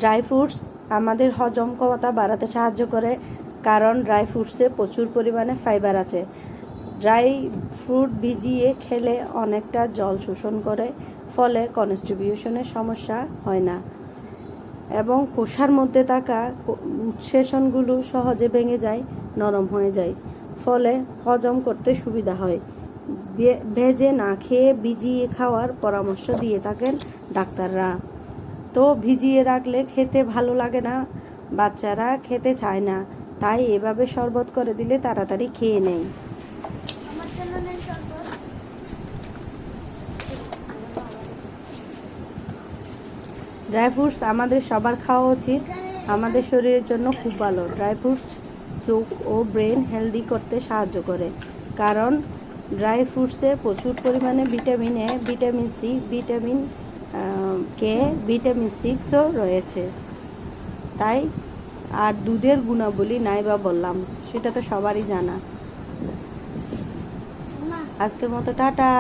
Dry fruits আমাদের হজম ক্ষমতা বাড়াতে সাহায্য করে, কারণ ড্রাই ফ্রুটসে প্রচুর পরিমাণে ফাইবার আছে। ড্রাই ফ্রুট ভিজিয়ে খেলে অনেকটা জল শোষণ করে, ফলে কনস্টিটিউশনের সমস্যা হয় না এবং খোসার মধ্যে থাকা উৎসেচনগুলো সহজে ভেঙে যায়, নরম হয়ে যায়, ফলে হজম করতে সুবিধা হয়। ভেজে না খেয়ে ভিজিয়ে খাওয়ার পরামর্শ দিয়ে থাকেন ডাক্তাররা। তো ভিজিয়ে রাখলে খেতে ভালো লাগে না, বাচ্চারা খেতে চায় না, তাই এভাবে শরবত করে দিলে তাড়াতাড়ি খেয়ে নেয়। ড্রাই ফ্রুটস আমাদের সবার খাওয়া উচিত, আমাদের শরীরের জন্য খুব ভালো। ড্রাই ফ্রুটস চোখ ও ব্রেন হেলদি করতে সাহায্য করে, কারণ ড্রাই ফ্রুটসে প্রচুর পরিমাণে vitamin A, vitamin C, vitamin K, vitamin 6ও রয়েছে। তাই আর দুধের গুণাবলী নাই বা বললাম, সেটা তো সবারই জানা। আজকের মতো টাটা।